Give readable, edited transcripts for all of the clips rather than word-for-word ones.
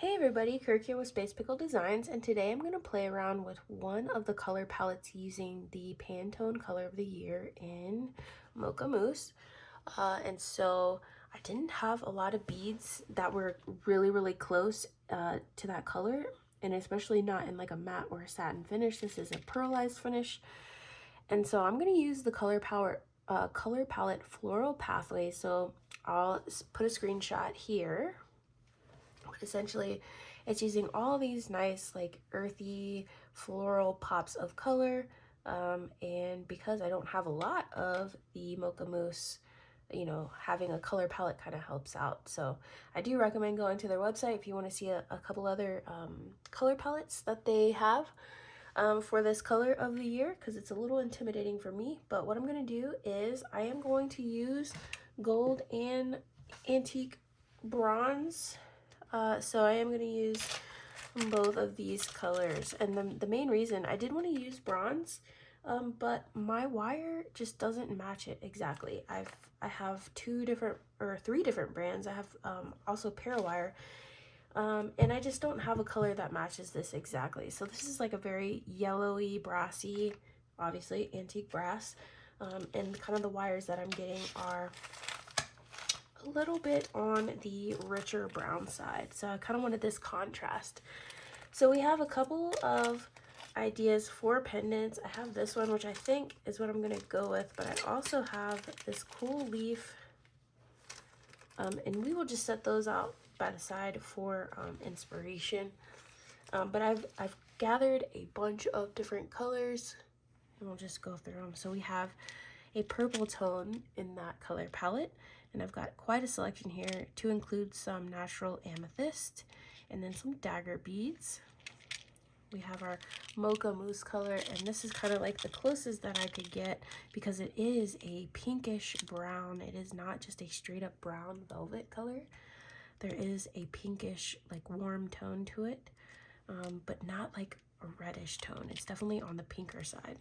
Hey everybody, Kirk here with Space Pickle Designs, and today I'm going to play around with one of the color palettes using the Pantone Color of the Year in Mocha Mousse. And so I didn't have a lot of beads that were really close to that color, and especially not in like a matte or a satin finish. This is a pearlized finish, and so I'm going to use the color palette Floral Pathways. So I'll put a screenshot here. But essentially, it's using all these nice like earthy floral pops of color, and because I don't have a lot of the Mocha Mousse, having a color palette kind of helps out. So I do recommend going to their website if you want to see a couple other color palettes that they have for this color of the year, because it's a little intimidating for me. But what I'm going to do is I am going to use gold and antique bronze. So I am going to use both of these colors, and the main reason I did want to use bronze, but my wire just doesn't match it exactly. I have three different brands. I have also Parawire, and I just don't have a color that matches this exactly. So this is like a very yellowy, brassy, obviously antique brass, and kind of the wires that I'm getting are a little bit on the richer brown side. So I kind of wanted this contrast. So we have a couple of ideas for pendants. I have this one, which I think is what I'm going to go with, but I also have this cool leaf, and we will just set those out by the side for inspiration. But I've gathered a bunch of different colors, and we'll just go through them. So we have a purple tone in that color palette, and I've got quite a selection here to include some natural amethyst and then some dagger beads. We have our Mocha Mousse color, and this is kind of like the closest that I could get because it is a pinkish brown. It is not just a straight up brown velvet color. There is a pinkish, like warm tone to it, but not like a reddish tone. It's definitely on the pinker side,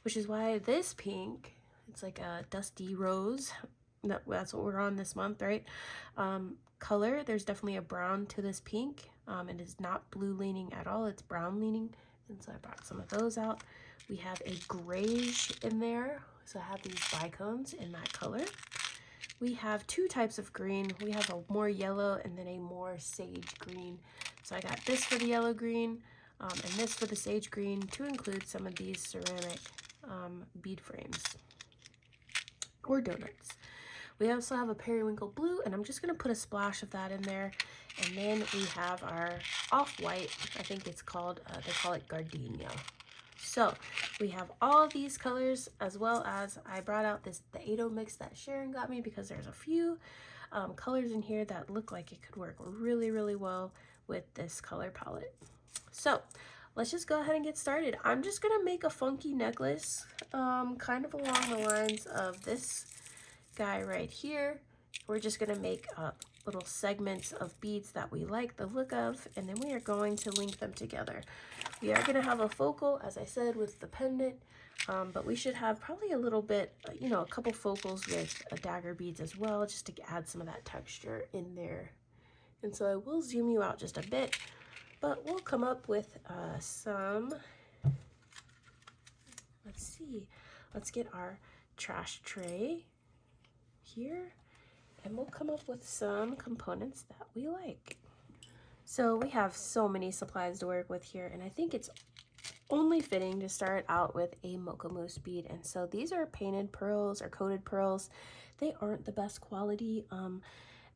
which is why this pink, it's like a dusty rose. That's what we're on this month, right? Color, there's definitely a brown to this pink. It is not blue leaning at all, it's brown leaning, and so I brought some of those out. We have a grayish in there, so I have these bicones in that color. We have two types of green. We have a more yellow and then a more sage green. So I got this for the yellow green, and this for the sage green, to include some of these ceramic bead frames or donuts. We also have a periwinkle blue, and I'm just going to put a splash of that in there. And then we have our off-white, I think it's called, they call it gardenia. So we have all these colors, as well as I brought out the 8-0 mix that Sharon got me, because there's a few colors in here that look like it could work really well with this color palette. So let's just go ahead and get started. I'm just going to make a funky necklace, kind of along the lines of this guy right here. We're just going to make little segments of beads that we like the look of, and then we are going to link them together. We are going to have a focal, as I said, with the pendant, but we should have probably a little bit, a couple focals with dagger beads as well, just to add some of that texture in there. And so I will zoom you out just a bit, but we'll come up with some, let's see, let's get our trash tray here, and we'll come up with some components that we like. So we have so many supplies to work with here, and I think it's only fitting to start out with a Mocha Mousse bead. And so these are painted pearls or coated pearls. They aren't the best quality.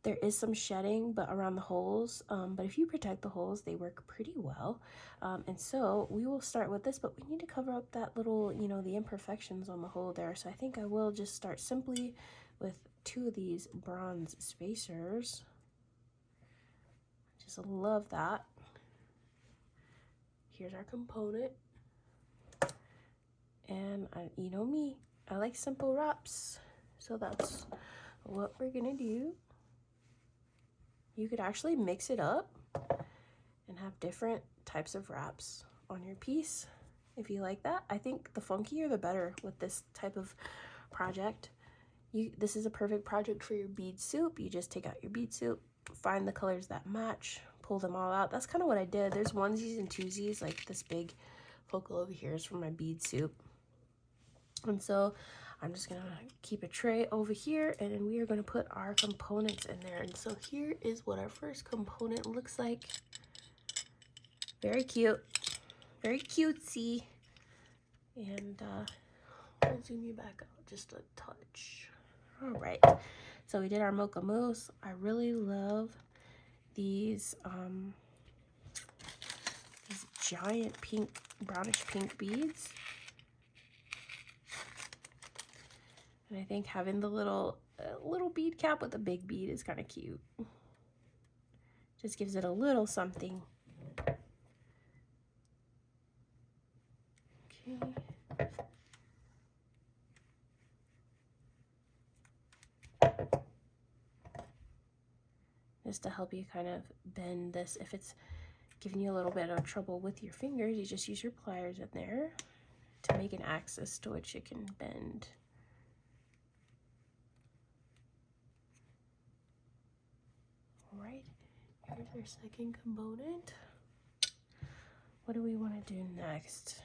There is some shedding but around the holes, but if you protect the holes, they work pretty well. And so we will start with this, but we need to cover up that little, the imperfections on the hole there. So I think I will just start simply with two of these bronze spacers. Just love that. Here's our component, and you know me, I like simple wraps, so that's what we're gonna do. You could actually mix it up and have different types of wraps on your piece if you like that. I think the funkier the better with this type of project. This is a perfect project for your bead soup. You just take out your bead soup, find the colors that match, pull them all out. That's kind of what I did. There's onesies and twosies, like this big focal over here is from my bead soup. And so I'm just gonna keep a tray over here, and then we are gonna put our components in there. And so here is what our first component looks like. Very cute, very cutesy. And I'll zoom you back out just a touch. All right, so we did our Mocha Mousse. I really love these giant pink, brownish pink beads. And I think having the little bead cap with a big bead is kind of cute. Just gives it a little something. Okay. Just to help you kind of bend this. If it's giving you a little bit of trouble with your fingers, you just use your pliers in there to make an axis to which it can bend. All right, here's our second component. What do we want to do next?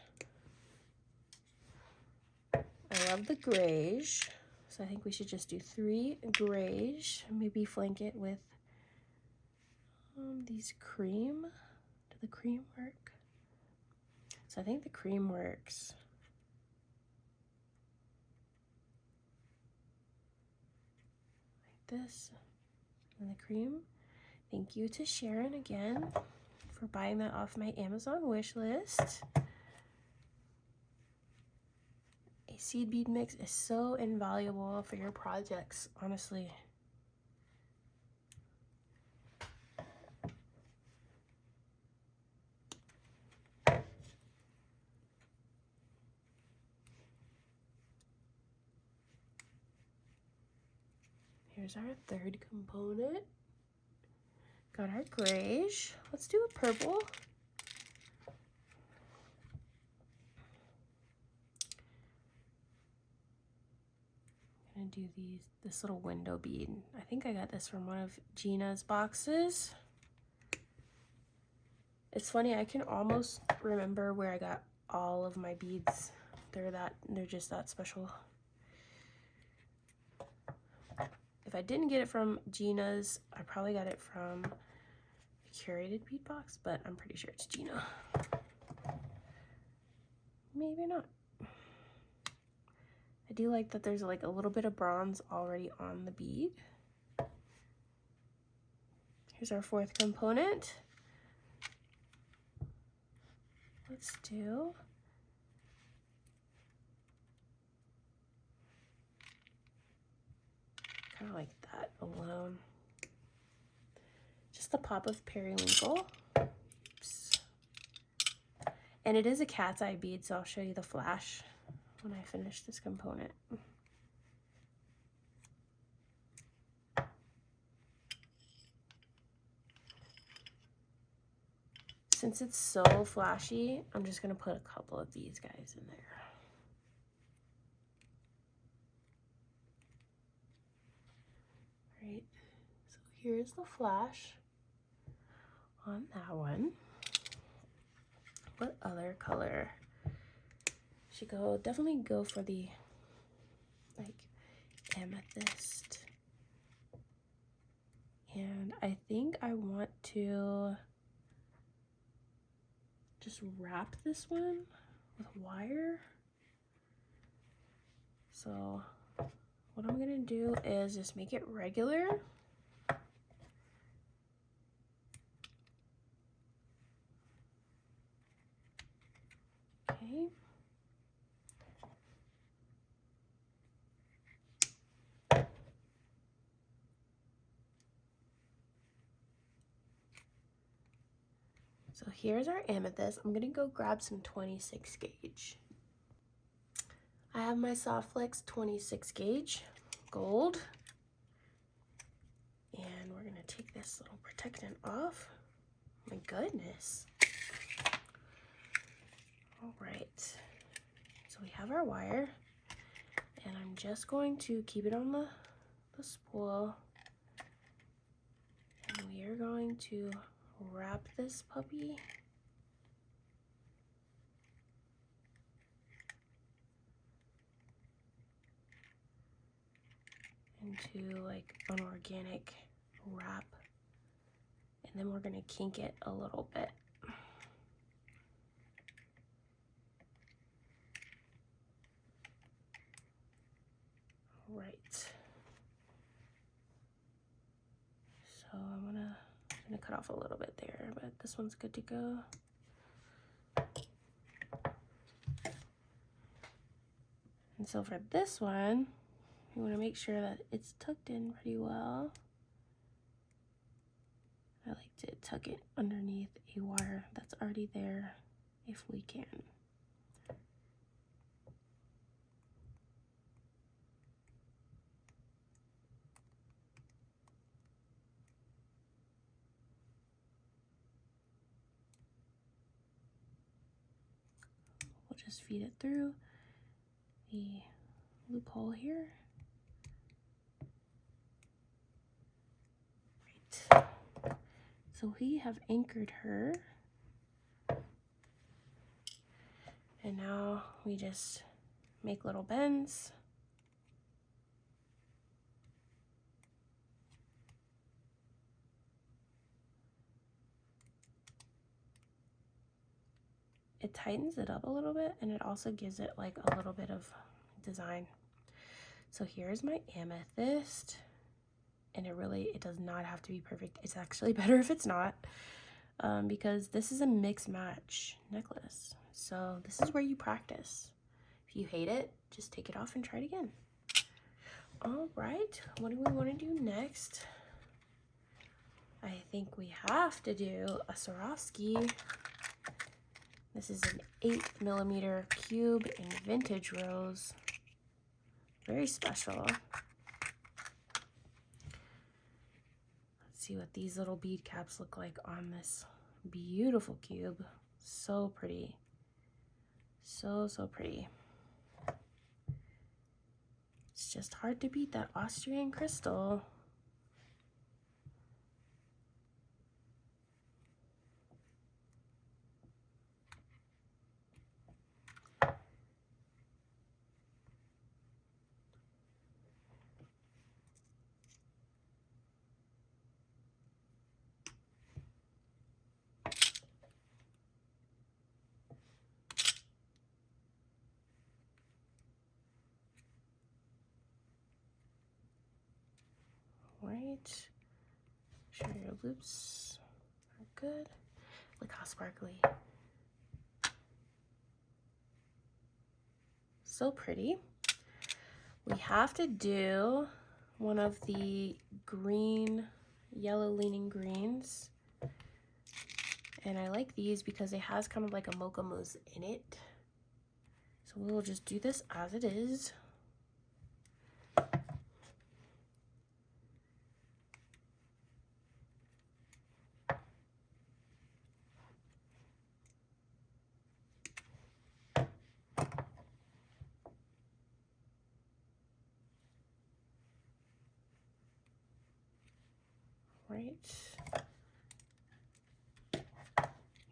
I love the grayish, so I think we should just do 3 grayish, maybe flank it with these cream. Do the cream work? So I think the cream works. Like this, and the cream. Thank you to Sharon again for buying that off my Amazon wish list. A seed bead mix is so invaluable for your projects, honestly. Here's our third component. Got our grayish. Let's do a purple. I'm gonna do this little window bead. I think I got this from one of Gina's boxes. It's funny, I can almost remember where I got all of my beads. They're just that special. If I didn't get it from Gina's, I probably got it from a curated bead box, but I'm pretty sure it's Gina. Maybe not. I do like that there's like a little bit of bronze already on the bead. Here's our fourth component. Let's do kind of like that alone. Just a pop of periwinkle. Oops. And it is a cat's eye bead, so I'll show you the flash when I finish this component. Since it's so flashy, I'm just gonna put a couple of these guys in there. Right, so here's the flash on that one. What other color? Should go, definitely go for the like amethyst. And I think I want to just wrap this one with wire. So what I'm gonna do is just make it regular. Okay. So here's our amethyst. I'm gonna go grab some 26 gauge. I have my Soft Flex 26 gauge gold. And we're gonna take this little protectant off. My goodness. All right, so we have our wire, and I'm just going to keep it on the spool, and we are going to wrap this puppy into like an organic wrap, and then we're gonna kink it a little bit. Right. So I'm gonna cut off a little bit there, but this one's good to go. And so for this one, you want to make sure that it's tucked in pretty well. I like to tuck it underneath a wire that's already there if we can. We'll just feed it through the loophole here. Right. So we have anchored her. And now we just make little bends. It tightens it up a little bit, and it also gives it like a little bit of design. So here's my amethyst, and it does not have to be perfect. It's actually better if it's not, because this is a mix match necklace. So this is where you practice. If you hate it, just take it off and try it again. All right, what do we want to do next? I think we have to do a Swarovski. This is an 8mm cube in vintage rose. Very special. Let's see what these little bead caps look like on this beautiful cube. So pretty. So pretty. It's just hard to beat that Austrian crystal. Right. Sure your loops are good. Look how sparkly. So pretty. We have to do one of the green, yellow leaning greens. And I like these because it has kind of like a Mocha Mousse in it. So we'll just do this as it is. Right.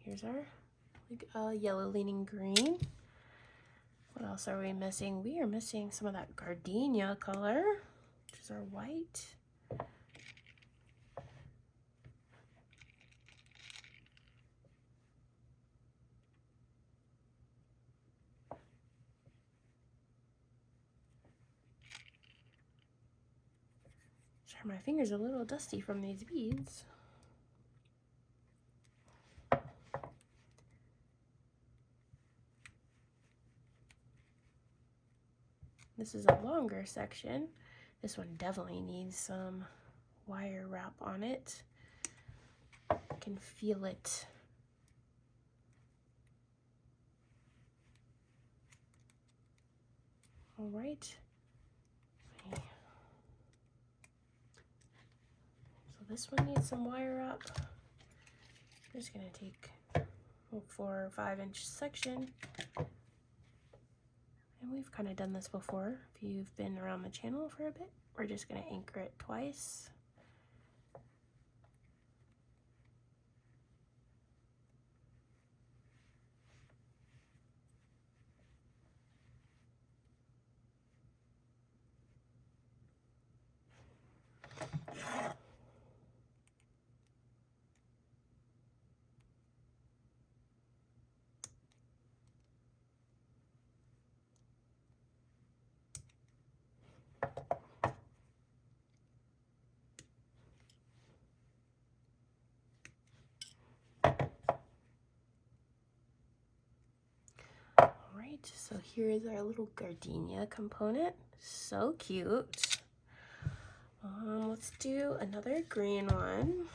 Here's our yellow leaning green. What else are we missing? We are missing some of that gardenia color, which is our white. Sure, my fingers are a little dusty from these beads. This is a longer section. This one definitely needs some wire wrap on it. I can feel it. All right. So this one needs some wire wrap. I'm just gonna take a 4 or 5 inch section. And we've kind of done this before. If you've been around the channel for a bit, we're just going to anchor it twice. right, so here's our little gardenia component. So cute. Let's do another green one.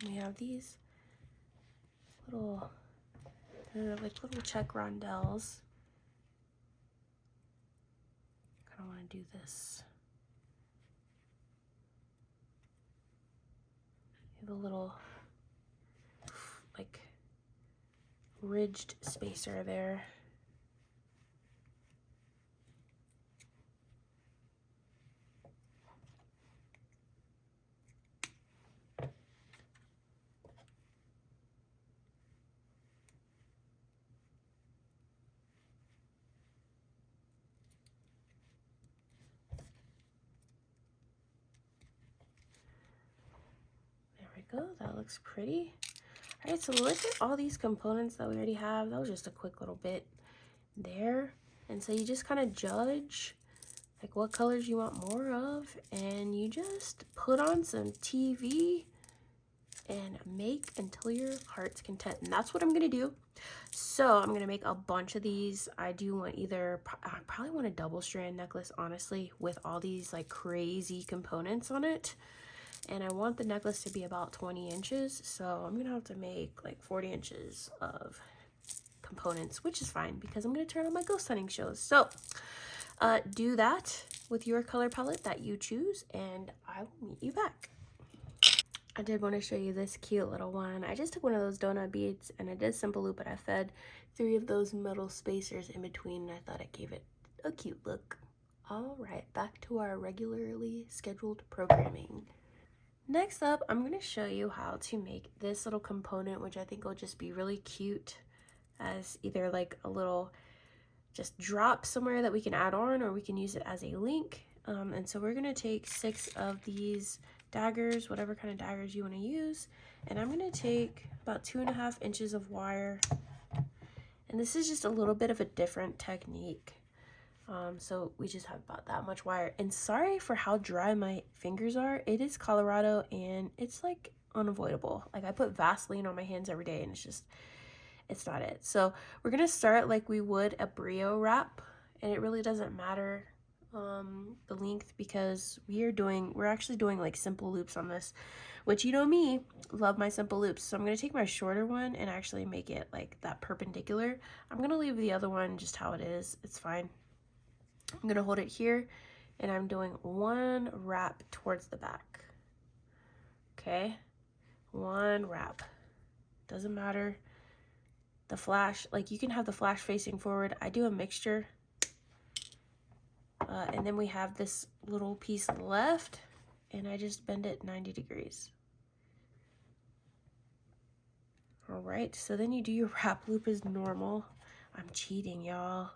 We have these little, they're like little check rondelles. I kind of want to do this. The little like ridged spacer there. There we go, that looks pretty. All right, so look at all these components that we already have. That was just a quick little bit there. And so you just kind of judge like what colors you want more of, and you just put on some TV and make until your heart's content. And that's what I'm gonna do. So I'm gonna make a bunch of these. I do want either, I probably want a double strand necklace, honestly, with all these like crazy components on it. And I want the necklace to be about 20 inches. So I'm gonna have to make like 40 inches of components, which is fine because I'm gonna turn on my ghost hunting shows. So do that with your color palette that you choose, and I will meet you back. I did want to show you this cute little one. I just took one of those donut beads and I did simple loop, but I fed 3 of those metal spacers in between, and I thought it gave it a cute look. All right, back to our regularly scheduled programming. Next up, I'm going to show you how to make this little component, which I think will just be really cute as either like a little just drop somewhere that we can add on, or we can use it as a link. And so we're going to take 6 of these daggers, whatever kind of daggers you want to use, and I'm going to take about 2.5 inches of wire, and this is just a little bit of a different technique. So we just have about that much wire, and sorry for how dry my fingers are. It is Colorado and it's like unavoidable. Like I put Vaseline on my hands every day and it's not it. So we're gonna start like we would a brio wrap, and it really doesn't matter the length because we're actually doing like simple loops on this, which, you know me, love my simple loops. So I'm gonna take my shorter one and actually make it like that perpendicular. I'm gonna leave the other one just how it is. It's fine. I'm gonna hold it here and I'm doing 1 wrap towards the back. Okay, 1 wrap. Doesn't matter. The flash, like you can have the flash facing forward. I do a mixture. And then we have this little piece left, and I just bend it 90 degrees. All right, so then you do your wrap loop as normal. I'm cheating, y'all,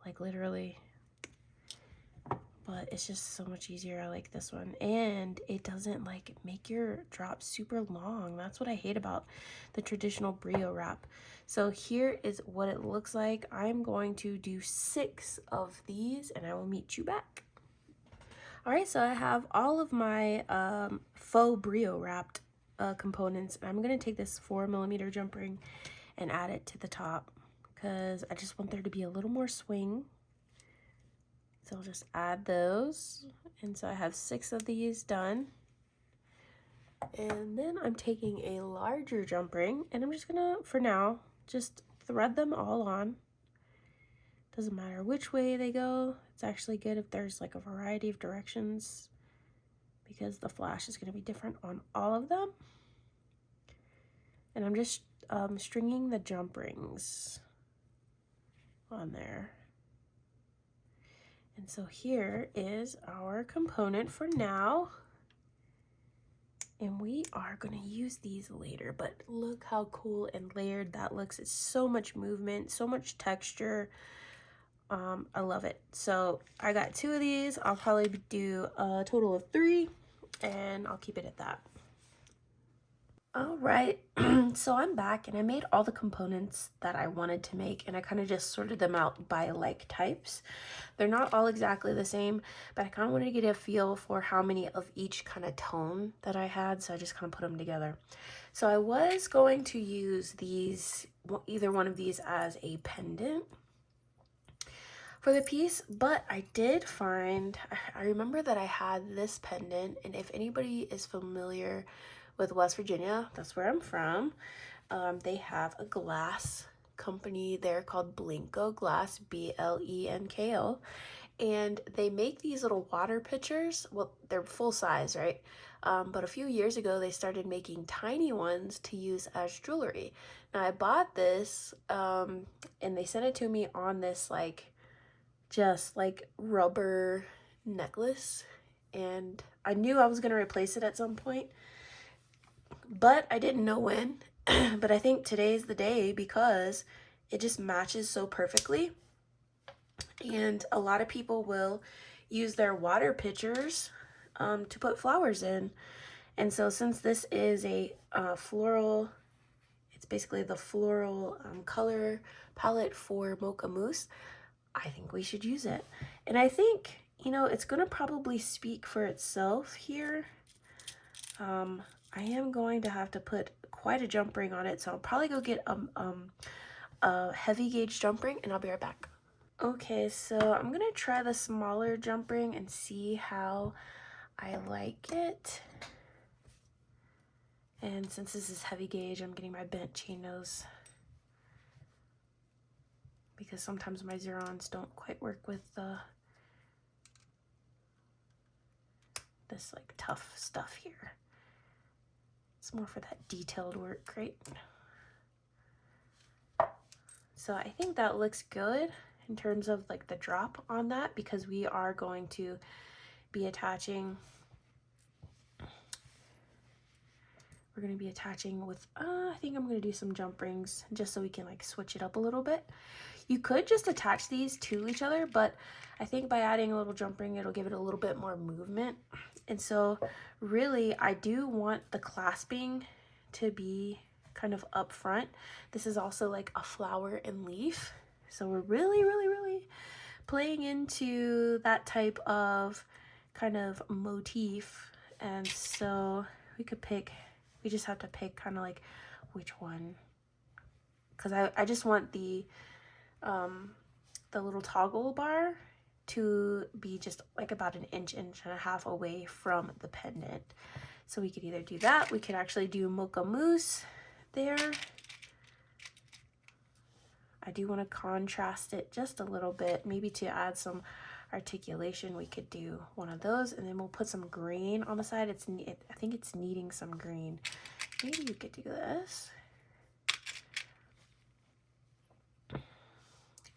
like literally. But it's just so much easier. I like this one, and it doesn't like make your drop super long. That's what I hate about the traditional brio wrap. So here is what it looks like. I'm going to do 6 of these and I will meet you back. All right, so I have all of my faux brio wrapped components. I'm gonna take this 4mm jump ring and add it to the top because I just want there to be a little more swing. So I'll just add those. And so I have 6 of these done. And then I'm taking a larger jump ring and I'm just gonna, for now, just thread them all on. Doesn't matter which way they go. It's actually good if there's like a variety of directions because the flash is gonna be different on all of them. And I'm just stringing the jump rings on there. And so here is our component for now. And we are going to use these later, but look how cool and layered that looks. It's so much movement, so much texture. I love it. So I got 2 of these. I'll probably do a total of 3, and I'll keep it at that. All right, so I'm back and I made all the components that I wanted to make, and I kind of just sorted them out by like types. They're not all exactly the same, but I kind of wanted to get a feel for how many of each kind of tone that I had, so I just kind of put them together. So I was going to use these, either one of these as a pendant for the piece, but I did find, I remember that I had this pendant, and if anybody is familiar with West Virginia, that's where I'm from, they have a glass company there called Blenko Glass, Blenko, and they make these little water pitchers. Well, they're full size, right? But a few years ago, they started making tiny ones to use as jewelry. Now, I bought this, and they sent it to me on this just like rubber necklace, and I knew I was going to replace it at some point, but I didn't know when. But I think today's the day because it just matches so perfectly. And a lot of people will use their water pitchers to put flowers in. And so since this is a floral, it's basically the floral color palette for Mocha Mousse, I think we should use it. And I think, you know, it's going to probably speak for itself here. I am going to have to put quite a jump ring on it, so I'll probably go get a heavy gauge jump ring, and I'll be right back. Okay, so I'm gonna try the smaller jump ring and see how I like it. And since this is heavy gauge, I'm getting my bent chain nose because sometimes my zirons don't quite work with this like tough stuff here. It's more for that detailed work, right? So I think that looks good in terms of like the drop on that, because we are going to be attaching, with, I think I'm going to do some jump rings just so we can like switch it up a little bit. You could just attach these to each other, but I think by adding a little jump ring, it'll give it a little bit more movement. And so really, I do want the clasping to be kind of up front. This is also like a flower and leaf. So we're really, really, really playing into that type of kind of motif. And so we could pick, we just have to pick kind of like which one. Because I just want the little toggle bar to be just like about an inch, inch and a half away from the pendant. So we could either do that, we could actually do Mocha Mousse there. I do want to contrast it just a little bit, maybe to add some articulation. We could do one of those, and then we'll put some green on the side. I think it's needing some green. Maybe you could do this.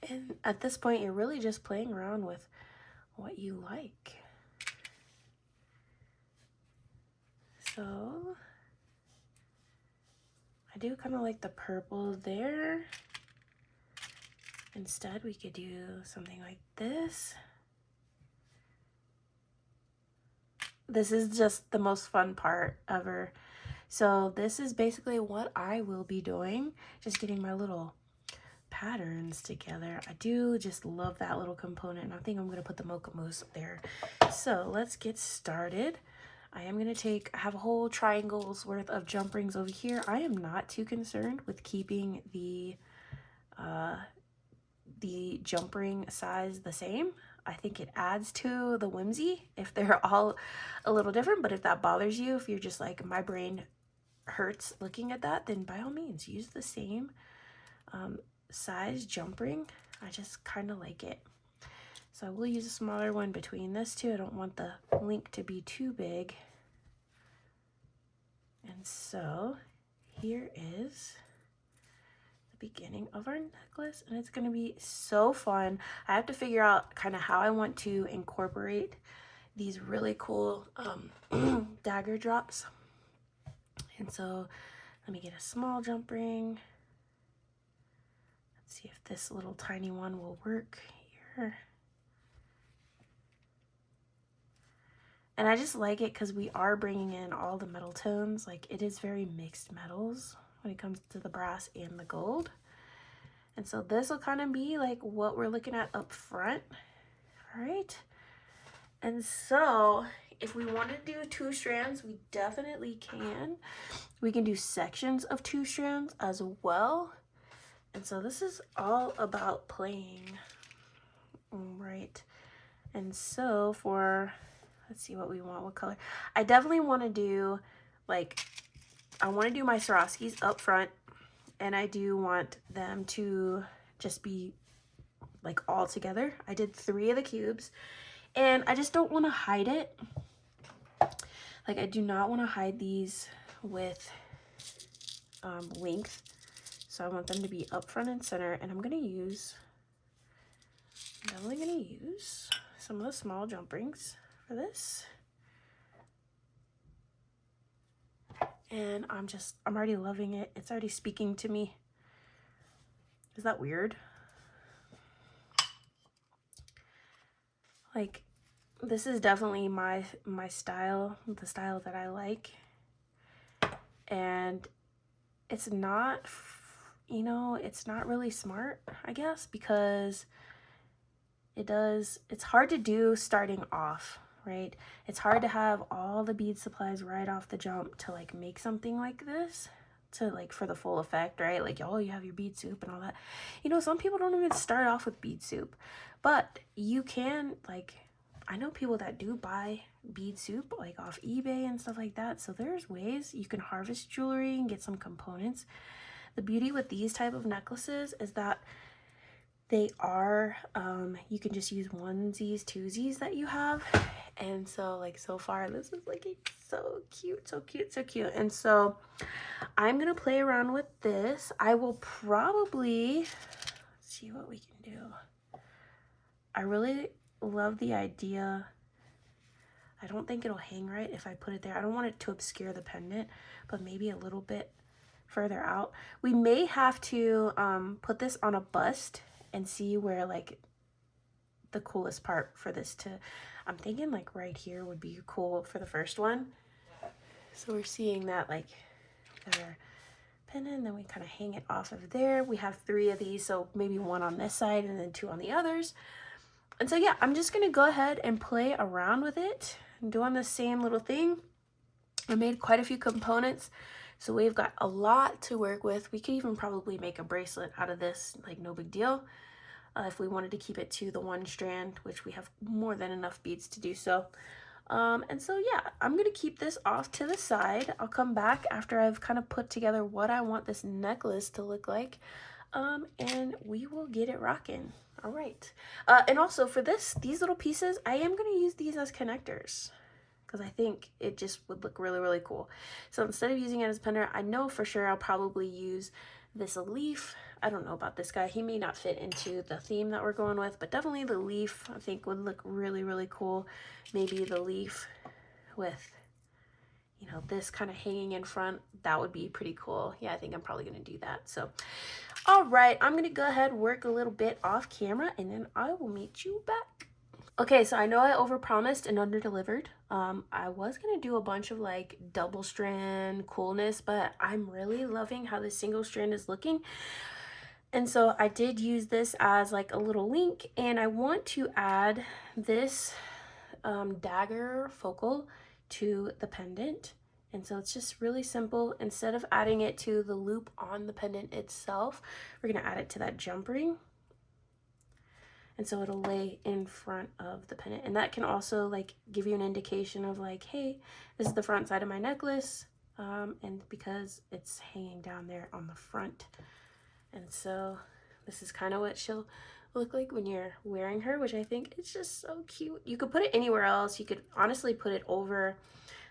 And at this point, you're really just playing around with what you like. So I do kind of like the purple there. Instead, we could do something like this. This is just the most fun part ever. So this is basically what I will be doing, just getting my little patterns together. I do just love that little component, and I think I'm going to put the Mocha Mousse up there. So let's get started. I am going to I have a whole triangle's worth of jump rings over here. I am not too concerned with keeping the jump ring size the same. I think it adds to the whimsy if they're all a little different, but if that bothers you, if you're just like, my brain hurts looking at that, then by all means use the same size jump ring. I just kind of like it. So I will use a smaller one between this two. I don't want the link to be too big. And so here is the beginning of our necklace, and it's going to be so fun. I have to figure out kind of how I want to incorporate these really cool dagger drops. And so let me get a small jump ring. Let's see if this little tiny one will work here. And I just like it because we are bringing in all the metal tones. Like, it is very mixed metals when it comes to the brass and the gold. And so this will kind of be like what we're looking at up front. All right. And so if we want to do 2 strands, we definitely can. We can do sections of 2 strands as well. And so this is all about playing. All right. And so for, let's see what we want, what color. I definitely want to do, like, I want to do my Swarovskis up front. And I do want them to just be like all together. I did 3 of the cubes. And I just don't want to hide it. Like, I do not want to hide these with length. So I want them to be up front and center. And I'm definitely going to use some of the small jump rings for this. And I'm already loving it. It's already speaking to me. Is that weird? Like, this is definitely my style, the style that I like. And it's not, you know, it's not really smart, I guess, because it's hard to do starting off, right? It's hard to have all the bead supplies right off the jump to like make something like this, to like for the full effect, right? Like, oh, you have your bead soup and all that. You know, some people don't even start off with bead soup, but you can, like, I know people that do buy bead soup like off eBay and stuff like that. So there's ways you can harvest jewelry and get some components. The beauty with these type of necklaces is that they are, you can just use onesies, twosies that you have. And so, like, so far, this is looking so cute, so cute, so cute. And so I'm going to play around with this. I will probably see what we can do. I really love the idea. I don't think it'll hang right if I put it there. I don't want it to obscure the pendant, but maybe a little bit further out. We may have to put this on a bust and see where, like, the coolest part for this to, I'm thinking like right here would be cool for the first one. So we're seeing that, like, our pendant, and then we kind of hang it off of there. We have 3 of these, so maybe 1 on this side and then 2 on the others. And so yeah, I'm just gonna go ahead and play around with it and doing the same little thing. I made quite a few components, so we've got a lot to work with. We could even probably make a bracelet out of this, like, no big deal, if we wanted to keep it to the 1 strand, which we have more than enough beads to do so. And so yeah, I'm gonna keep this off to the side. I'll come back after I've kind of put together what I want this necklace to look like, and we will get it rocking. All right. And also for these little pieces, I am going to use these as connectors because I think it just would look really, really cool. So instead of using it as a pendant, I know for sure I'll probably use this leaf. I don't know about this guy. He may not fit into the theme that we're going with, but definitely the leaf I think would look really, really cool. Maybe the leaf with, you know, this kind of hanging in front. That would be pretty cool. Yeah, I think I'm probably going to do that. So all right, I'm going to go ahead and work a little bit off camera, and then I will meet you back. Okay, so I know I overpromised and underdelivered. I was going to do a bunch of like double strand coolness, but I'm really loving how this single strand is looking. And so I did use this as like a little link, and I want to add this dagger focal to the pendant. And so it's just really simple. Instead of adding it to the loop on the pendant itself, we're going to add it to that jump ring. And so it'll lay in front of the pendant. And that can also like give you an indication of like, hey, this is the front side of my necklace. And because it's hanging down there on the front. And so this is kind of what she'll look like when you're wearing her, which I think is just so cute. You could put it anywhere else. You could honestly put it over,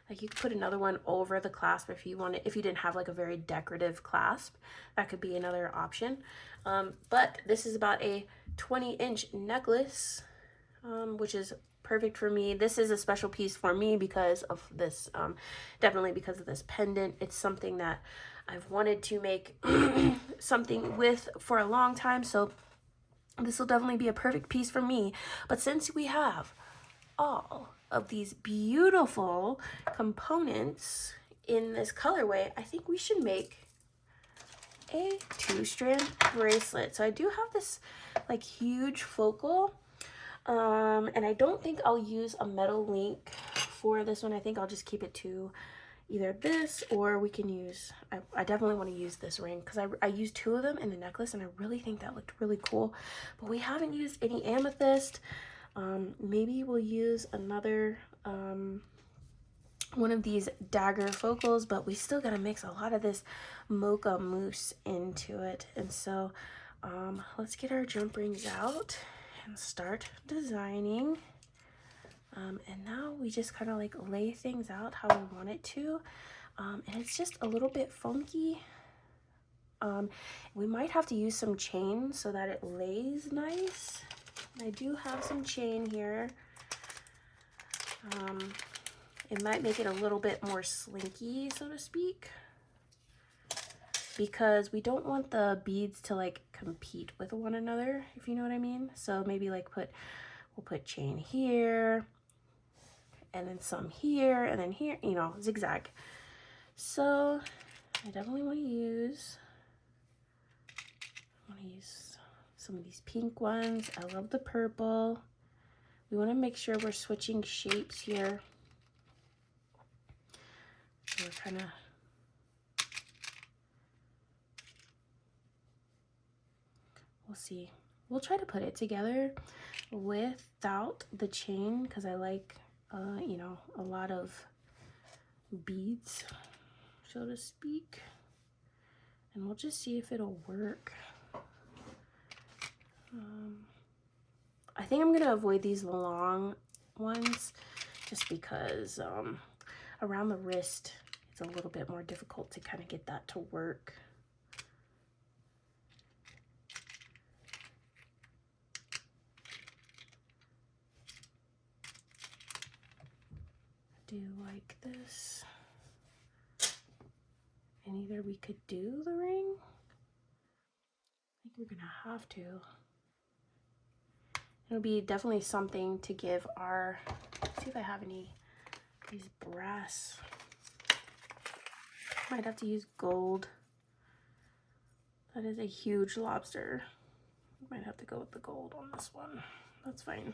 like, you could put another one over the clasp if you wanted, if you didn't have like a very decorative clasp. That could be another option. But this is about a 20-inch necklace, which is perfect for me. This is a special piece for me because of this, definitely because of this pendant. It's something that I've wanted to make something with for a long time, so this will definitely be a perfect piece for me. But since we have all of these beautiful components in this colorway, I think we should make a 2-strand bracelet. So I do have this like huge focal, and I don't think I'll use a metal link for this one. I think I'll just keep it to either this, or we can use, I definitely want to use this ring because I used 2 of them in the necklace and I really think that looked really cool. But we haven't used any amethyst. Maybe we'll use another one of these dagger focals, but we still got to mix a lot of this Mocha Mousse into it. And so let's get our jump rings out and start designing. And now we just kind of like lay things out how we want it to. And it's just a little bit funky. We might have to use some chain so that it lays nice. I do have some chain here. It might make it a little bit more slinky, so to speak, because we don't want the beads to like compete with one another, if you know what I mean. So maybe like we'll put chain here, and then some here, and then here, you know, zigzag. So I definitely want to use some of these pink ones. I love the purple. We want to make sure we're switching shapes here. So we're kind of we'll see. We'll try to put it together without the chain because I like you know, a lot of beads, so to speak. And we'll just see if it'll work. I think I'm gonna avoid these long ones just because around the wrist it's a little bit more difficult to kind of get that to work. Do like this, and either we could do the ring. I think we're gonna have to. It'll be definitely something to give our, let's see if I have any of these brass. Might have to use gold. That is a huge lobster. Might have to go with the gold on this one. That's fine.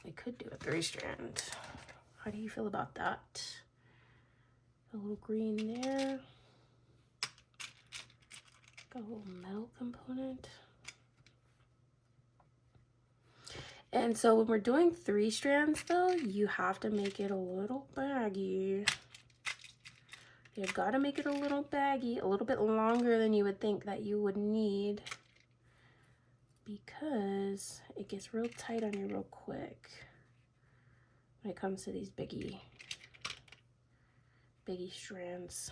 We could do a 3-strand. How do you feel about that? A little green there. Got a little metal component. And so when we're doing 3 strands though, you have to make it a little baggy. You've got to make it a little baggy, a little bit longer than you would think that you would need, because it gets real tight on you real quick when it comes to these biggie strands.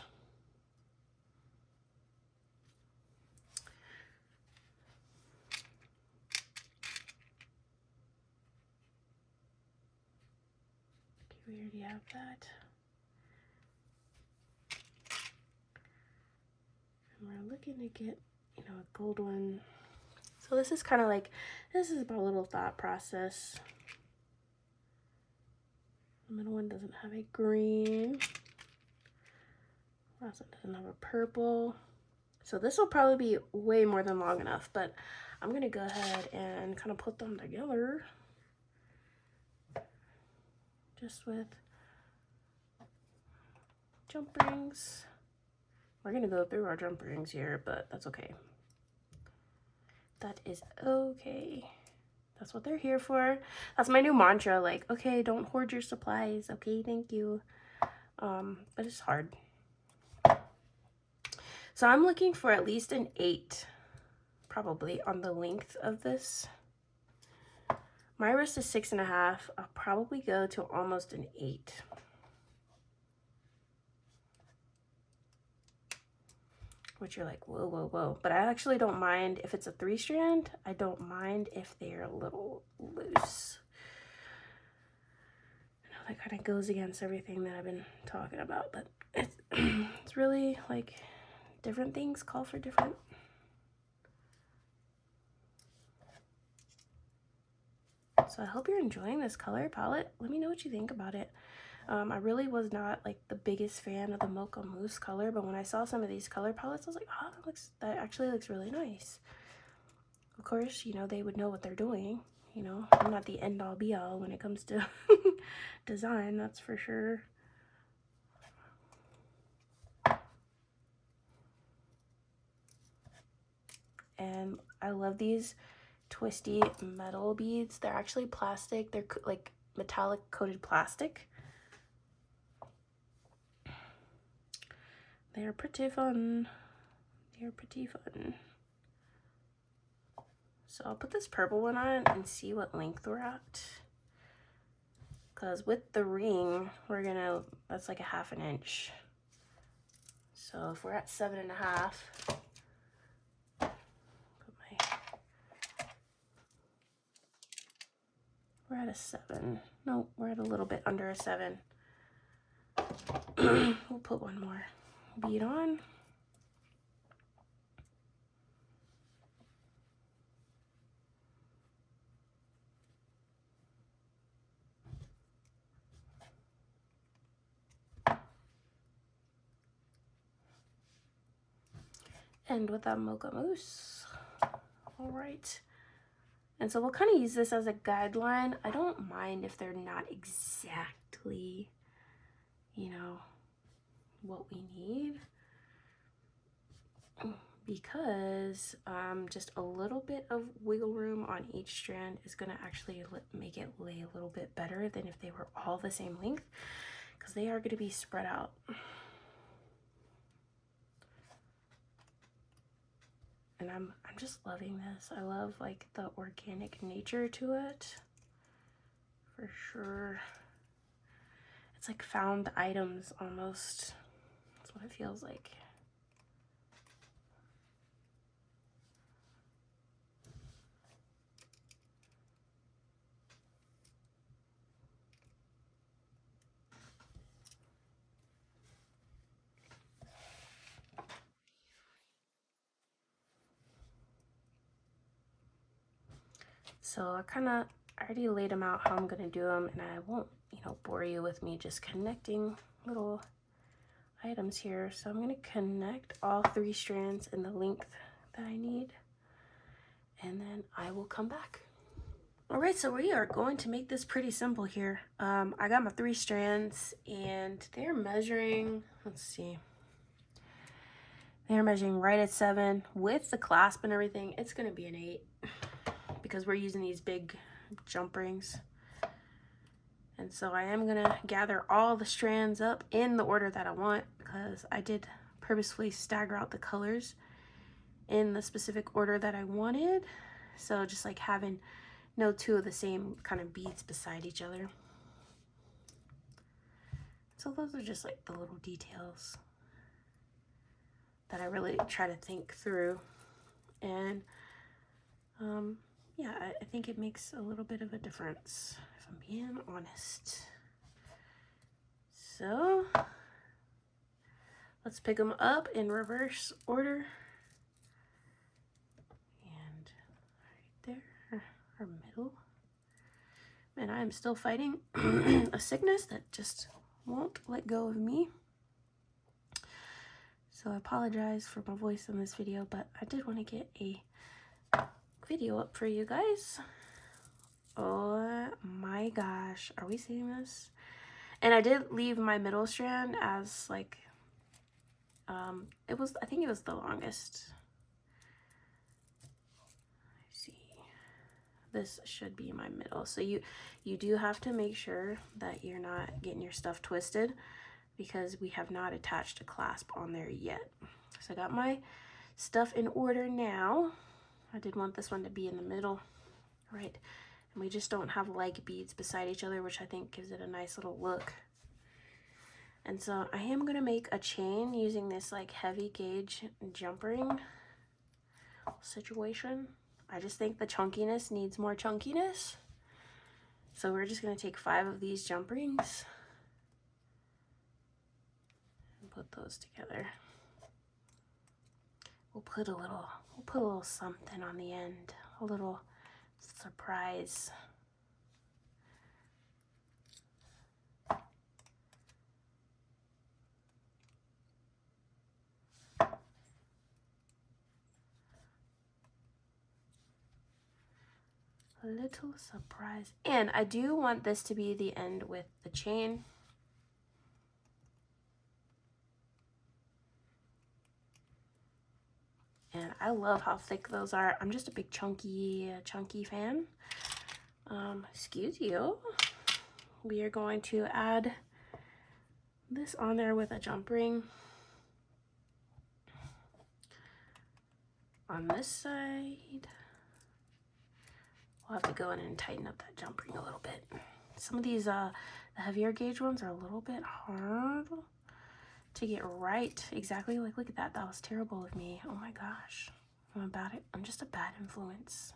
Okay, we already have that. And we're looking to get, you know, a gold one. So this is kind of like, this is about a little thought process. The middle one doesn't have a green. Last one doesn't have a purple. So this will probably be way more than long enough, but I'm gonna go ahead and kind of put them together. Just with jump rings. We're gonna go through our jump rings here, but that's okay. That is okay. That's what they're here for. That's my new mantra, like, okay, don't hoard your supplies. Okay, thank you. But it's hard. So I'm looking for at least an 8, probably, on the length of this. My wrist is 6.5. I'll probably go to almost an 8. Which you're like, whoa, whoa, whoa. But I actually don't mind if it's a 3-strand. I don't mind if they're a little loose. I know that kind of goes against everything that I've been talking about, but it's really like different things call for different So I hope you're enjoying this color palette. Let me know what you think about it. I really was not like the biggest fan of the Mocha Mousse color, but when I saw some of these color palettes, I was like, oh, that actually looks really nice. Of course, you know, they would know what they're doing. You know, I'm not the end all be all when it comes to design, that's for sure. And I love these twisty metal beads. They're actually plastic. They're like metallic coated plastic. They're pretty fun. They're pretty fun. So I'll put this purple one on and see what length we're at. Because with the ring, that's like a ½ inch. So if we're at 7.5, we're at a 7. No, we're at a little bit under a 7. We'll put one more bead on. And with that Mocha Mousse. All right. And so we'll kind of use this as a guideline. I don't mind if they're not exactly, you know, what we need, because just a little bit of wiggle room on each strand is going to actually make it lay a little bit better than if they were all the same length, because they are going to be spread out. And I'm just loving this. I love like the organic nature to it, for sure. It's like found items almost. That's what it feels like. So I already laid them out how I'm gonna do them, and I won't, you know, bore you with me just connecting little items here. So I'm gonna connect all 3 strands in the length that I need, and then I will come back. All right, so we are going to make this pretty simple here. I got my 3 strands, and they're measuring, let's see, they're measuring right at 7 with the clasp and everything. It's gonna be an 8 because we're using these big jump rings. And so I am gonna gather all the strands up in the order that I want, because I did purposefully stagger out the colors in the specific order that I wanted. So just like having no 2 of the same kind of beads beside each other. So those are just like the little details that I really try to think through. And yeah, I think it makes a little bit of a difference, if I'm being honest. So let's pick them up in reverse order. And right there, our middle. And I am still fighting a sickness that just won't let go of me. So I apologize for my voice in this video, but I did want to get a video up for you guys. Oh my gosh, are we seeing this? And I did leave my middle strand as like I think it was the longest. Let's see, this should be my middle. So you do have to make sure that you're not getting your stuff twisted, because we have not attached a clasp on there yet. So I got my stuff in order now. I did want this one to be in the middle, right? And we just don't have like beads beside each other, which I think gives it a nice little look. And so I am gonna make a chain using this like heavy gauge jump ring situation. I just think the chunkiness needs more chunkiness. So we're just gonna take 5 of these jump rings and put those together. We'll put a little something on the end, a little surprise a little surprise. And I do want this to be the end with the chain. And I love how thick those are. I'm just a big chunky fan. Excuse you. We are going to add this on there with a jump ring. On this side, we'll have to go in and tighten up that jump ring a little bit. Some of these, the heavier gauge ones are a little bit hard to get right. Exactly, like look at that. That was terrible of me. Oh my gosh. I'm just a bad influence.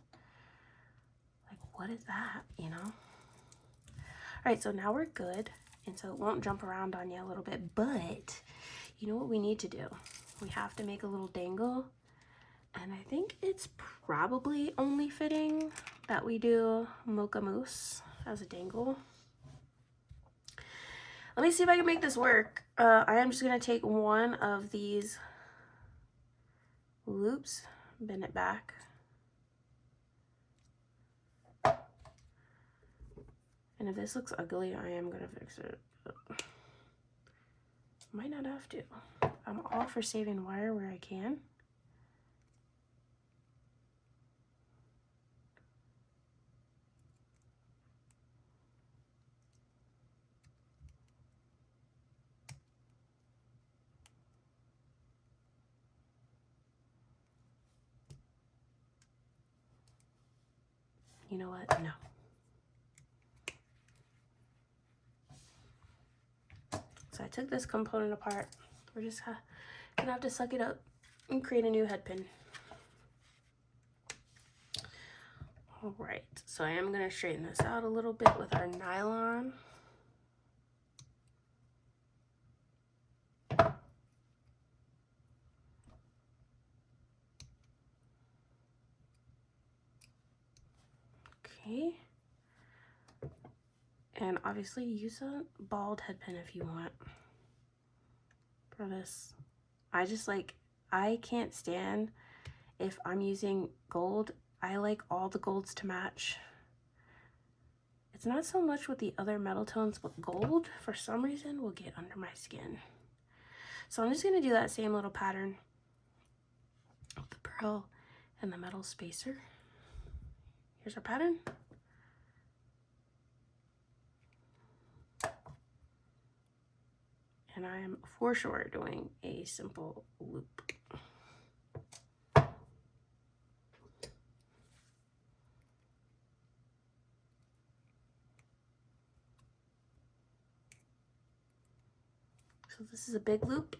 Like, what is that, you know? All right, so now we're good. And so it won't jump around on you a little bit, but you know what we need to do? We have to make a little dangle. And I think it's probably only fitting that we do Mocha Mousse as a dangle. Let me see if I can make this work. I am just gonna take one of these loops, bend it back. And if this looks ugly, I am gonna fix it. Might not have to. I'm all for saving wire where I can. You know what? No. So I took this component apart. We're just gonna have to suck it up and create a new head pin. All right, so I am gonna straighten this out a little bit with our nylon. Okay. And obviously use a bald head pin if you want for this. I can't stand if I'm using gold. I like all the golds to match. It's not so much with the other metal tones, but gold, for some reason, will get under my skin. So I'm just gonna do that same little pattern with the pearl and the metal spacer. Here's our pattern. And I am for sure doing a simple loop. So this is a big loop,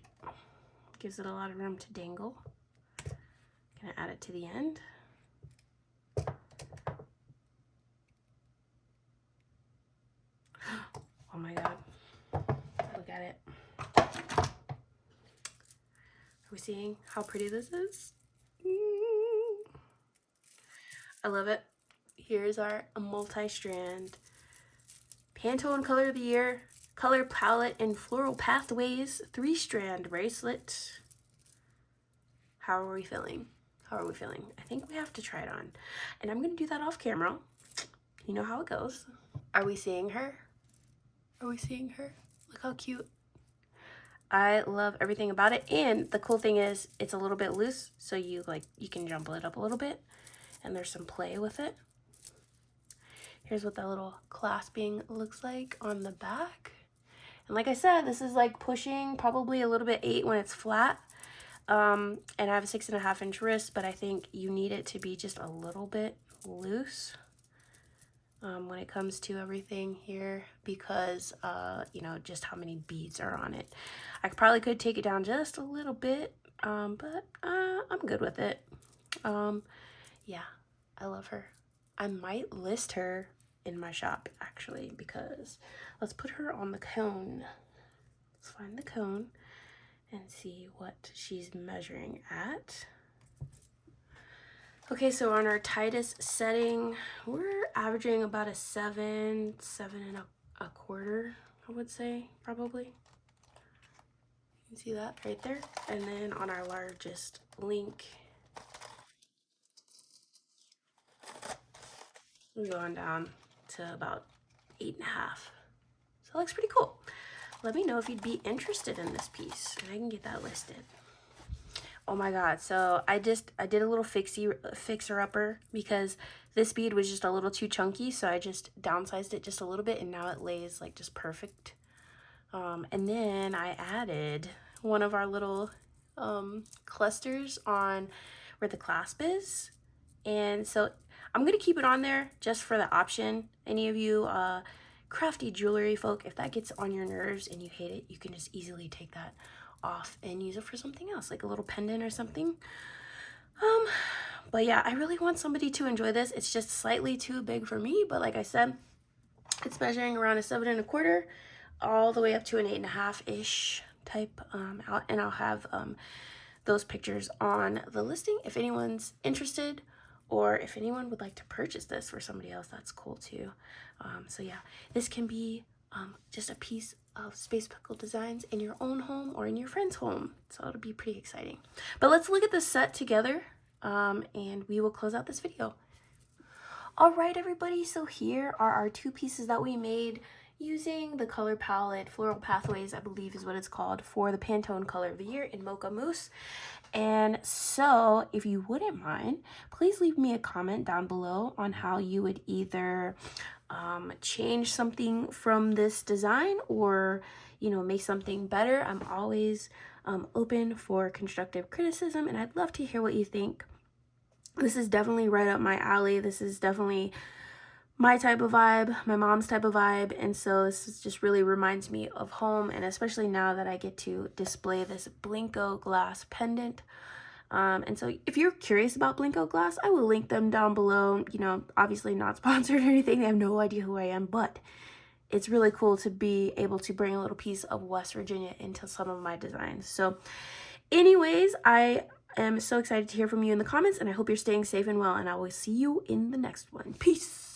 gives it a lot of room to dangle. Gonna add it to the end. Oh my God, look at it. Are we seeing how pretty this is? I love it. Here's our multi-strand Pantone Color of the Year color palette in Floral Pathways 3-strand bracelet. How are we feeling? How are we feeling? I think we have to try it on. And I'm gonna do that off camera. You know how it goes. Are we seeing her? Are we seeing her? Look how cute. I love everything about it. And the cool thing is it's a little bit loose, so you can jumble it up a little bit and there's some play with it. Here's what that little clasping looks like on the back. And like I said, this is like pushing probably a little bit 8 when it's flat. And I have a 6.5-inch wrist, but I think you need it to be just a little bit loose when it comes to everything here, because you know, just how many beads are on it. I probably could take it down just a little bit, but I'm good with it. Yeah, I love her. I might list her in my shop actually, because let's put her on the cone. Let's find the cone and see what she's measuring at. Okay, so on our tightest setting, we're averaging about a 7 and a quarter, I would say, probably. You can see that right there. And then on our largest link, We're going down to about 8.5. So it looks pretty cool. Let me know if you'd be interested in this piece, and I can get that listed. Oh my god, so I did a little fixer-upper because this bead was just a little too chunky, so I just downsized it just a little bit, and now it lays like just perfect. And then I added one of our little clusters on where the clasp is, and so I'm gonna keep it on there just for the option. Any of you crafty jewelry folk, if that gets on your nerves and you hate it, you can just easily take that off and use it for something else, like a little pendant or something. But yeah, I really want somebody to enjoy this. It's just slightly too big for me, but like I said, it's measuring around a 7 1/4 all the way up to an 8 1/2-ish type out, and I'll have those pictures on the listing if anyone's interested, or if anyone would like to purchase this for somebody else, that's cool too. So yeah, this can be just a piece of Space Pickle designs in your own home or in your friend's home. So it'll be pretty exciting. But let's look at the set together and we will close out this video. All right, everybody, so here are our 2 pieces that we made using the color palette Floral Pathways, I believe is what it's called, for the Pantone color of the year in Mocha Mousse. And so if you wouldn't mind, please leave me a comment down below on how you would either change something from this design, or make something better. I'm always open for constructive criticism, and I'd love to hear what you think. This is definitely right up my alley. This is definitely my type of vibe, my mom's type of vibe, and so this just really reminds me of home, and especially now that I get to display this Blinko glass pendant. And so if you're curious about Blinko glass, I will link them down below. Obviously not sponsored or anything. They have no idea who I am, but it's really cool to be able to bring a little piece of West Virginia into some of my designs. So anyways, I am so excited to hear from you in the comments, and I hope you're staying safe and well, and I will see you in the next one. Peace.